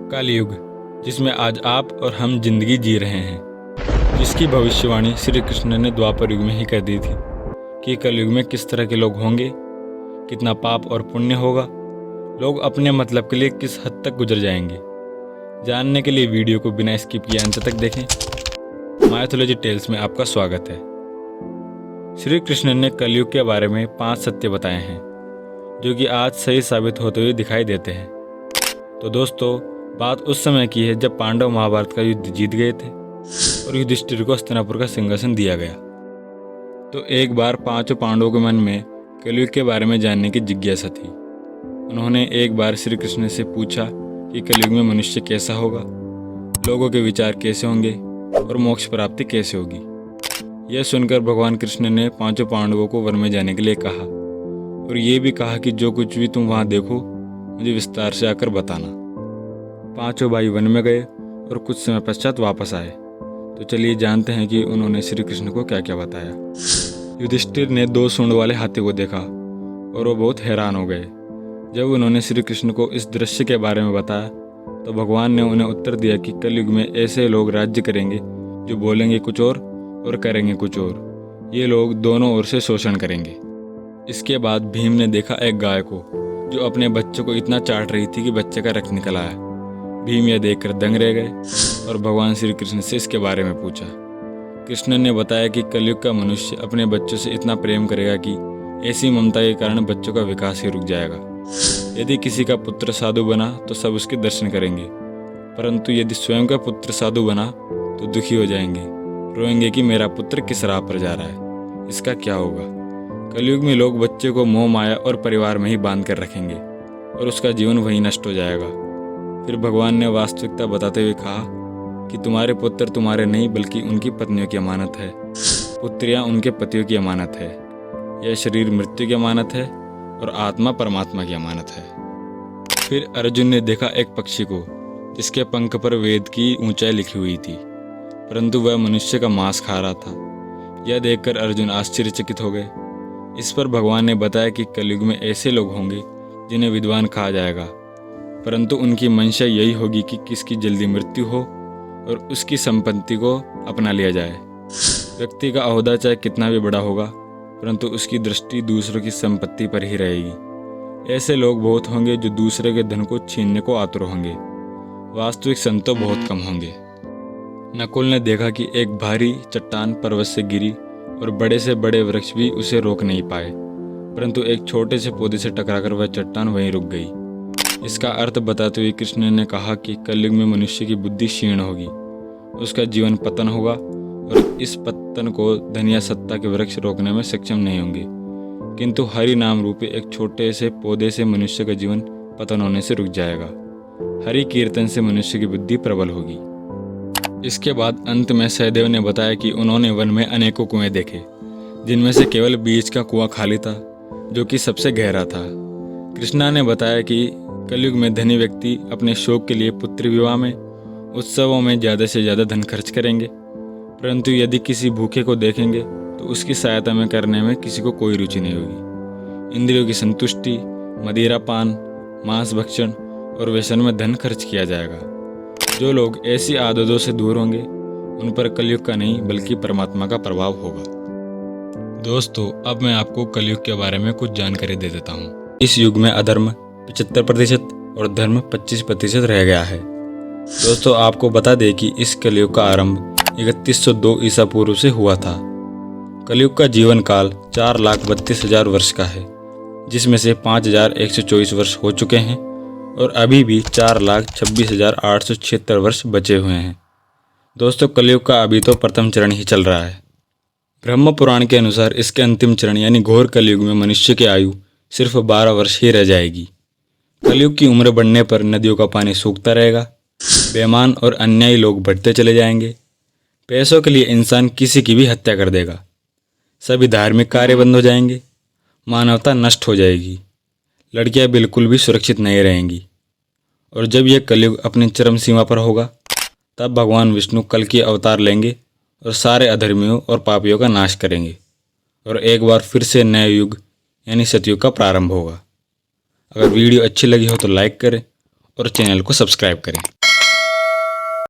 कलयुग, जिसमें आज आप और हम जिंदगी जी रहे हैं, जिसकी भविष्यवाणी श्री कृष्ण ने द्वापर युग में ही कर दी थी कि कलयुग में किस तरह के लोग होंगे, कितना पाप और पुण्य होगा, लोग अपने मतलब के लिए किस हद तक गुजर जाएंगे। जानने के लिए वीडियो को बिना स्किप किए अंत तक देखें। माइथोलॉजी टेल्स में आपका स्वागत है। श्री कृष्ण ने कलयुग के बारे में 5 सत्य बताए हैं जो कि आज सही साबित होते हुए दिखाई देते हैं। तो दोस्तों, बात उस समय की है जब पांडव महाभारत का युद्ध जीत गए थे और युधिष्ठिर को हस्तिनापुर का सिंहासन दिया गया। तो एक बार 5 पांडवों के मन में कलयुग के बारे में जानने की जिज्ञासा थी। उन्होंने एक बार श्री कृष्ण से पूछा कि कलयुग में मनुष्य कैसा होगा, लोगों के विचार कैसे होंगे और मोक्ष प्राप्ति कैसे होगी। यह सुनकर भगवान कृष्ण ने 5 पांडवों को वन में जाने के लिए कहा और ये भी कहा कि जो कुछ भी तुम वहाँ देखो मुझे विस्तार से आकर बताना। 5 भाई वन में गए और कुछ समय पश्चात वापस आए। तो चलिए जानते हैं कि उन्होंने श्री कृष्ण को क्या क्या बताया। युधिष्ठिर ने 2 सूंड वाले हाथी को देखा और वो बहुत हैरान हो गए। जब उन्होंने श्री कृष्ण को इस दृश्य के बारे में बताया तो भगवान ने उन्हें उत्तर दिया कि कलयुग में ऐसे लोग राज्य करेंगे जो बोलेंगे कुछ और करेंगे कुछ और। ये लोग दोनों ओर से शोषण करेंगे। इसके बाद भीम ने देखा एक गाय को जो अपने बच्चे को इतना चाट रही थी कि बच्चे का रक्त निकल आया। भीम यह देखकर दंग रह गए और भगवान श्री कृष्ण से इसके बारे में पूछा। कृष्ण ने बताया कि कलयुग का मनुष्य अपने बच्चों से इतना प्रेम करेगा कि ऐसी ममता के कारण बच्चों का विकास ही रुक जाएगा। यदि किसी का पुत्र साधु बना तो सब उसके दर्शन करेंगे, परंतु यदि स्वयं का पुत्र साधु बना तो दुखी हो जाएंगे, रोएंगे कि मेरा पुत्र किस राह पर जा रहा है, इसका क्या होगा। कलयुग में लोग बच्चे को मोह माया और परिवार में ही बांध कर रखेंगे और उसका जीवन वहीं नष्ट हो जाएगा। फिर भगवान ने वास्तविकता बताते हुए कहा कि तुम्हारे पुत्र तुम्हारे नहीं बल्कि उनकी पत्नियों की अमानत है, पुत्रियां उनके पतियों की अमानत है। यह शरीर मृत्यु की अमानत है और आत्मा परमात्मा की अमानत है। फिर अर्जुन ने देखा एक पक्षी को जिसके पंख पर वेद की ऊंचाई लिखी हुई थी, परंतु वह मनुष्य का मांस खा रहा था। यह देखकर अर्जुन आश्चर्यचकित हो गए। इस पर भगवान ने बताया कि कलयुग में ऐसे लोग होंगे जिन्हें विद्वान कहा जाएगा, परंतु उनकी मंशा यही होगी कि किसकी जल्दी मृत्यु हो और उसकी संपत्ति को अपना लिया जाए। व्यक्ति का ओहदा चाहे कितना भी बड़ा होगा, परंतु उसकी दृष्टि दूसरों की संपत्ति पर ही रहेगी। ऐसे लोग बहुत होंगे जो दूसरे के धन को छीनने को आतुर होंगे। वास्तविक संत तो बहुत कम होंगे। नकुल ने देखा कि एक भारी चट्टान पर्वत से गिरी और बड़े से बड़े वृक्ष भी उसे रोक नहीं पाए, परंतु एक छोटे से पौधे से टकराकर वह चट्टान वहीं रुक गई। इसका अर्थ बताते हुए कृष्ण ने कहा कि कलयुग में मनुष्य की बुद्धि क्षीण होगी, उसका जीवन पतन होगा और इस पतन को धन या सत्ता के वृक्ष रोकने में सक्षम नहीं होंगे, किंतु हरि नाम रूपी एक छोटे से पौधे से मनुष्य का जीवन पतन होने से रुक जाएगा। हरि कीर्तन से मनुष्य की बुद्धि प्रबल होगी। इसके बाद अंत में सहदेव ने बताया कि उन्होंने वन में अनेकों कुएं देखे, जिनमें से केवल बीच का कुआं खाली था जो कि सबसे गहरा था। कृष्णा ने बताया कि कलयुग में धनी व्यक्ति अपने शौक के लिए पुत्र विवाह में, उत्सवों में ज़्यादा से ज़्यादा धन खर्च करेंगे, परंतु यदि किसी भूखे को देखेंगे तो उसकी सहायता में करने में किसी को कोई रुचि नहीं होगी। इंद्रियों की संतुष्टि, मदिरा पान, मांस भक्षण और व्यसन में धन खर्च किया जाएगा। जो लोग ऐसी आदतों से दूर होंगे उन पर कलयुग का नहीं बल्कि परमात्मा का प्रभाव होगा। दोस्तों, अब मैं आपको कलयुग के बारे में कुछ जानकारी दे देता हूँ। इस युग में अधर्म 75% और धर्म 25% रह गया है। दोस्तों, आपको बता दें कि इस कलयुग का आरंभ 3102 ईसा पूर्व से हुआ था। कलयुग का जीवन काल 4,32,000 वर्ष का है, जिसमें से 5,124 वर्ष हो चुके हैं और अभी भी 4,26,876 वर्ष बचे हुए हैं। दोस्तों, कलयुग का अभी तो प्रथम चरण ही चल रहा है। ब्रह्म पुराण के अनुसार इसके अंतिम चरण यानी घोर कलयुग में मनुष्य की आयु सिर्फ 12 वर्ष ही रह जाएगी। कलयुग की उम्र बढ़ने पर नदियों का पानी सूखता रहेगा, बेईमान और अन्यायी लोग बढ़ते चले जाएंगे, पैसों के लिए इंसान किसी की भी हत्या कर देगा, सभी धार्मिक कार्य बंद हो जाएंगे, मानवता नष्ट हो जाएगी, लड़कियां बिल्कुल भी सुरक्षित नहीं रहेंगी। और जब यह कलयुग अपनी चरम सीमा पर होगा तब भगवान विष्णु कल की अवतार लेंगे और सारे अधर्मियों और पापियों का नाश करेंगे और एक बार फिर से नए युग यानी सतयुग का प्रारंभ होगा। अगर वीडियो अच्छी लगी हो तो लाइक करें और चैनल को सब्सक्राइब करें।